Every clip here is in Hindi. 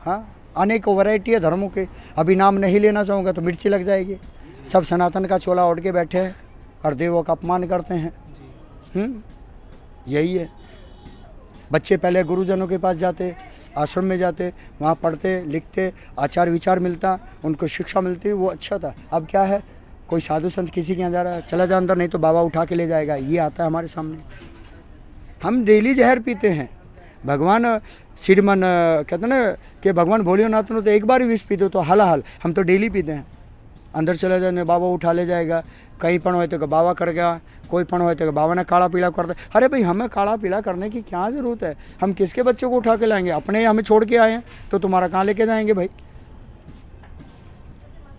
हाँ, अनेकों वैरायटी है धर्मों के। अभी नाम नहीं लेना चाहूँगा तो मिर्ची लग जाएगी। सब सनातन का चोला ओढ़ के बैठे हैं और देवों का अपमान करते हैं। यही है। बच्चे पहले गुरुजनों के पास जाते, आश्रम में जाते, वहाँ पढ़ते लिखते, आचार विचार मिलता, उनको शिक्षा मिलती, वो अच्छा था। अब क्या है, कोई साधु संत किसी के यहाँ जा रहा है, चला जा अंदर, नहीं तो बाबा उठा के ले जाएगा। ये आता है हमारे सामने। हम डेली जहर पीते हैं। भगवान श्रीमन कहते हैं ना कि भगवान भोलेनाथ ने तो एक बार ही विष पीते तो हाल हम तो डेली पीते हैं। अंदर चला जाने बाबा उठा ले जाएगा। कहीं पण हो तो बाबा कर गया, कोई पण हो तो बाबा ने काला पीला कर दिया। अरे भाई, हमें काला पीला करने की क्या ज़रूरत है? हम किसके बच्चों को उठा के लाएंगे? अपने हमें छोड़ के आए हैं तो तुम्हारा कहाँ लेके जाएंगे भाई?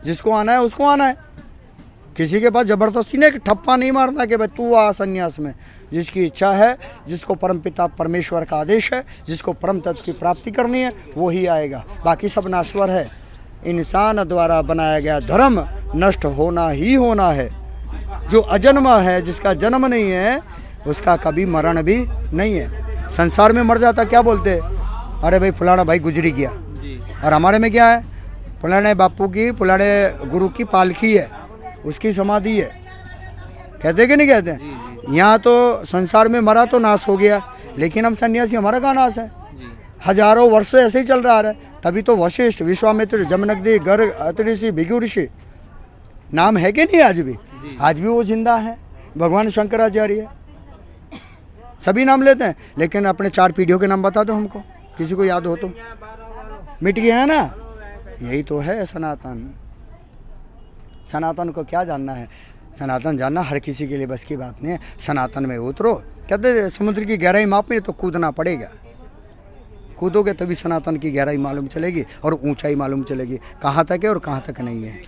जिसको आना है उसको आना है। किसी के पास ज़बरदस्ती ने ठप्पा नहीं मारना कि भाई तू आ संन्यास में। जिसकी इच्छा है, जिसको परमपिता परमेश्वर का आदेश है, जिसको परम तत्व की प्राप्ति करनी है, वो ही आएगा। बाकी सब नाश्वर है। इंसान द्वारा बनाया गया धर्म नष्ट होना ही होना है। जो अजन्मा है, जिसका जन्म नहीं है, उसका कभी मरण भी नहीं है। संसार में मर जाता क्या बोलते? अरे भाई फलाना भाई गुजरी गया। और हमारे में क्या है? फलाने बापू की, फलाने गुरु की पालकी है, उसकी समाधि है। कहते कि नहीं कहते? यहाँ तो संसार में मरा तो नाश हो गया, लेकिन हम सन्यासी, हमारा कहाँ नाश है? हजारों वर्ष से ऐसे ही चल रहा है। तभी तो वशिष्ठ, विश्वामित्र, जमनकदी, गर्ग, अत्रि ऋषि, भृगु ऋषि नाम है कि नहीं? आज भी वो जिंदा है। भगवान शंकराचार्य, सभी नाम लेते हैं। लेकिन अपने 4 पीढ़ियों के नाम बता दो हमको, किसी को याद हो तो। मिट गया है ना? यही तो है सनातन। सनातन को क्या जानना है? सनातन जानना हर किसी के लिए बस की बात नहीं है। सनातन में उतरो। कहते समुद्र की गहराई मापनी तो कूदना पड़ेगा। कूदोगे तभी सनातन की गहराई मालूम चलेगी और ऊंचाई मालूम चलेगी, कहाँ तक है और कहाँ तक नहीं है।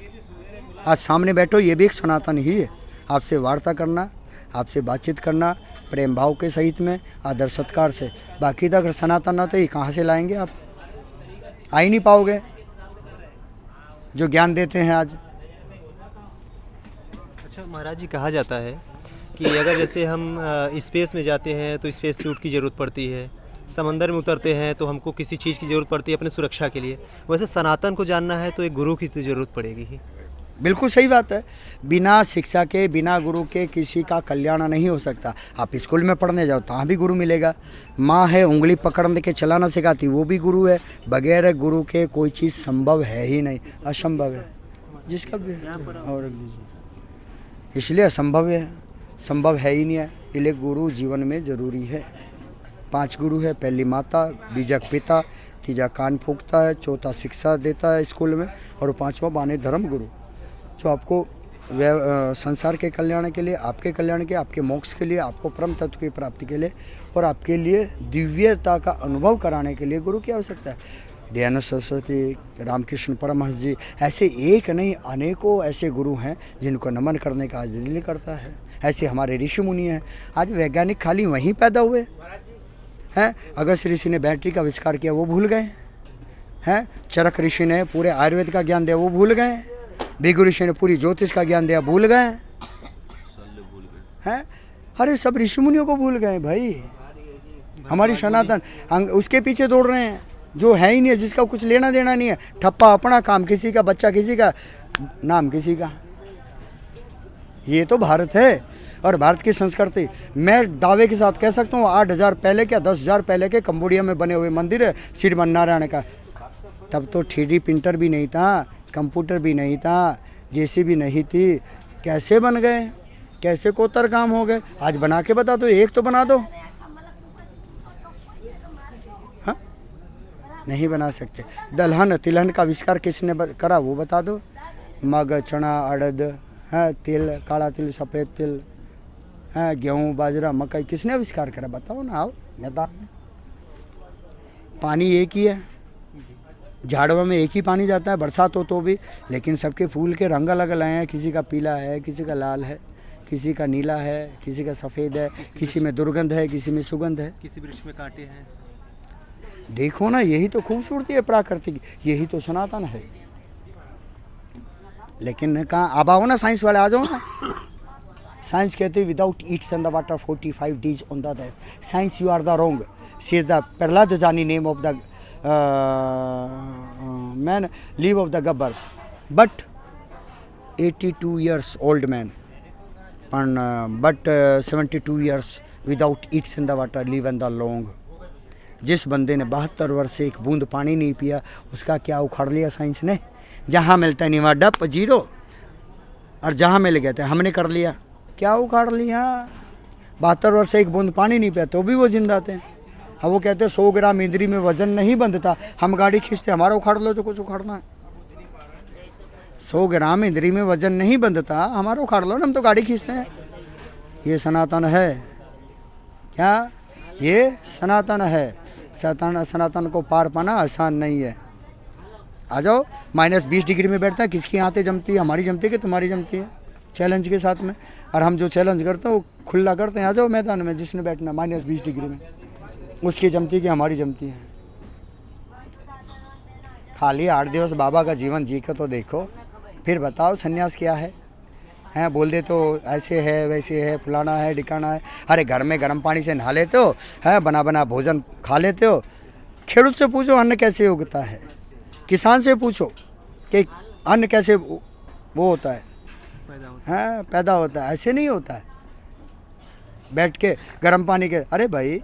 आज सामने बैठो, ये भी एक सनातन ही है। आपसे वार्ता करना, आपसे बातचीत करना प्रेम भाव के सहित में, आदर सत्कार से। बाकी तो अगर सनातन ना तो ये कहाँ से लाएंगे? आप आ ही नहीं पाओगे जो ज्ञान देते हैं आज। अच्छा महाराज जी, कहा जाता है कि अगर जैसे हम स्पेस में जाते हैं तो स्पेस सूट की ज़रूरत पड़ती है, समंदर में उतरते हैं तो हमको किसी चीज़ की ज़रूरत पड़ती है अपने सुरक्षा के लिए। वैसे सनातन को जानना है तो एक गुरु की तो ज़रूरत पड़ेगी ही। बिल्कुल सही बात है। बिना शिक्षा के, बिना गुरु के किसी का कल्याण नहीं हो सकता। आप स्कूल में पढ़ने जाओ तो वहाँ भी गुरु मिलेगा। माँ है उंगली पकड़ के चलाना सिखाती, वो भी गुरु है। बगैर गुरु के कोई चीज़ संभव है ही नहीं, असंभव है। जिसका भी और इसलिए असंभव है, संभव है ही नहीं है। इसलिए गुरु जीवन में ज़रूरी है। 5 गुरु है। पहली माता, बीजक पिता, तीजा कान फूंकता है, चौथा शिक्षा देता है स्कूल में, और 5वां बाने धर्म गुरु, जो आपको संसार के कल्याण के लिए, आपके कल्याण के, आपके मोक्ष के लिए, आपको परम तत्व की प्राप्ति के लिए और आपके लिए दिव्यता का अनुभव कराने के लिए गुरु की आवश्यकता है। दयानंद सरस्वती, रामकृष्ण परमहंस जी, ऐसे एक नहीं अनेकों ऐसे गुरु हैं जिनको नमन करने का आज दिल करता है। ऐसे हमारे ऋषि मुनि हैं। आज वैज्ञानिक खाली वहीं पैदा हुए हैं। अगस्त ऋषि ने बैटरी का आविष्कार किया, वो भूल गए हैं। चरक ऋषि ने पूरे आयुर्वेद का ज्ञान दिया, वो भूल गए। भृगु ऋषि ने पूरी ज्योतिष का ज्ञान दिया, भूल गए हैं। अरे सब ऋषि मुनियों को भूल गए भाई। हमारी सनातन उसके पीछे दौड़ रहे हैं जो है ही नहीं है, जिसका कुछ लेना देना नहीं है। ठप्पा अपना, काम किसी का, बच्चा किसी का, नाम किसी का। ये तो भारत है और भारत की संस्कृति। मैं दावे के साथ कह सकता हूँ 8,000 पहले क्या 10,000 पहले के कंबोडिया में बने हुए मंदिर है श्रीमन नारायण का। तब तो 3D प्रिंटर भी नहीं था, कंप्यूटर भी नहीं था, JCB नहीं थी। कैसे बन गए? कैसे कोतर काम हो गए? आज बना के बता दो, एक तो बना दो। हाँ, नहीं बना सकते। दलहन तिलहन का आविष्कार किसने करा वो बता दो। मग, चना, अड़द, है तिल, काला तिल, सफ़ेद तिल, है गेहूँ, बाजरा, मकई, किसने आविष्कार करा? बताओ ना। आओ नेता। पानी एक ही है, झाड़ों में एक ही पानी जाता है, बरसात हो तो भी। लेकिन सबके फूल के रंग अलग अलग हैं। किसी का पीला है, किसी का लाल है, किसी का नीला है, किसी का सफ़ेद है, किसी में दुर्गंध है, किसी में सुगंध है, किसी वृक्ष में कांटे हैं। देखो ना, यही तो खूबसूरती है प्राकृतिक, यही तो सनातन है। लेकिन कहाँ अब आओ ना, साइंस वाले आ जाओ ना। साइंस कहते without eats and the water 45 days on the death. Science you are the wrong. See is the Prahlad Jani name of the man live of the Gabbar but 82 years old man but 72 years without eats in the water live in the long। जिस बंदे ने 72 वर्ष से एक बूंद पानी नहीं पिया उसका क्या उखाड़ लिया साइंस ने। जहाँ मिलता है निवाडा 0 और जहाँ मिल गया था हमने कर लिया, क्या उखाड़ लिया। 72 वर्ष से एक बूंद पानी नहीं पिया तो भी वो जिंदा थे। अब वो कहते 100 ग्राम इंद्री में वजन नहीं बंधता, हम गाड़ी खींचते हमारा उखाड़ लो तो कुछ उखाड़ना है। 100 ग्राम इंद्री में वजन नहीं बंधता, हमारा उखाड़ लो ना, हम तो गाड़ी खींचते हैं। ये सनातन है क्या? ये सनातन है। सनातन को पार पाना आसान नहीं है। आ जाओ, -20 डिग्री में बैठता है, किसकी आंतें जमती है? हमारी जमती है कि तुम्हारी जमती है? चैलेंज के साथ में। और हम जो चैलेंज करते हैं वो खुला करते हैं। आ जाओ मैदान में, जिसने बैठना -20 डिग्री में, उसकी जमती कि हमारी जमती है। खाली 8 दिवस बाबा का जीवन जी के तो देखो, फिर बताओ सन्यास क्या है? हैं बोल दे तो ऐसे है वैसे है फलाना है ठिकाना है। अरे घर में गर्म पानी से नहा लेते हो, है बना बना भोजन खा लेते हो। खेडूत से पूछो अन्न कैसे उगता है, किसान से पूछो कि अन्न कैसे वो होता है, पैदा होता है। ऐसे नहीं होता है बैठ के गर्म पानी के। अरे भाई,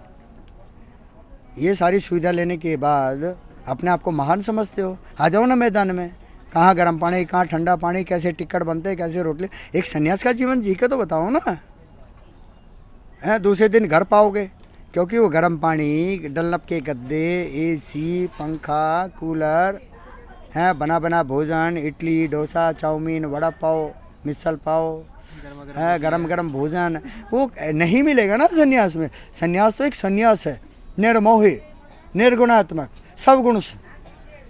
ये सारी सुविधा लेने के बाद अपने आप को महान समझते हो? आ जाओ ना मैदान में, कहाँ गर्म पानी कहाँ ठंडा पानी, कैसे टिक्कट बनते हैं, कैसे रोटली। एक सन्यास का जीवन जी के तो बताओ ना। हैं दूसरे दिन घर पाओगे, क्योंकि वो गर्म पानी, डलनप के गद्दे, एसी, पंखा, कूलर, हैं बना बना भोजन, इडली डोसा चाउमीन वड़ा पाव मिसल पाव, है गरम गरम भोजन, वो नहीं मिलेगा ना सन्यास में। सन्यास तो एक सन्यास है, निर्मोही निर्गुणात्मक सब गुण से,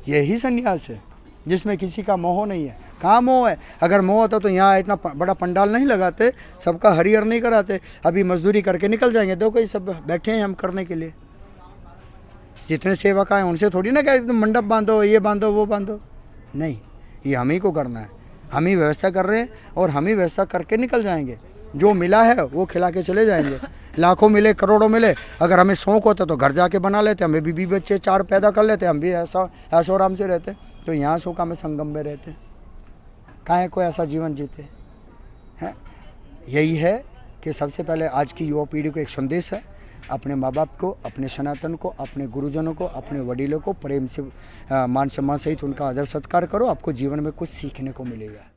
यही सन्यास है जिसमें किसी का मोह नहीं है। कहाँ मोह है? अगर मोह होता तो यहाँ इतना बड़ा पंडाल नहीं लगाते, सबका हरिहर नहीं कराते, अभी मजदूरी करके निकल जाएंगे। देखो ये सब बैठे हैं हम करने के लिए। जितने सेवक आए उनसे थोड़ी ना क्या मंडप बांधो, ये बांधो वो बांधो, नहीं, ये हम ही को करना है। हम ही व्यवस्था कर रहे हैं और हम ही व्यवस्था करके निकल जाएंगे। जो मिला है वो खिला के चले जाएंगे। लाखों मिले करोड़ों मिले, अगर हमें शौक होता तो घर जाके बना लेते, हमें भी बच्चे 4 पैदा कर लेते, हम भी ऐसा ऐशो आराम से रहते। तो यहाँ शौक में संगम में रहते, काहे को ऐसा जीवन जीते हैं। यही है कि सबसे पहले आज की युवा पीढ़ी को एक संदेश है, अपने माँ बाप को, अपने सनातन को, अपने गुरुजनों को, अपने वडीलों को प्रेम से मान सम्मान सहित उनका आदर सत्कार करो। आपको जीवन में कुछ सीखने को मिलेगा।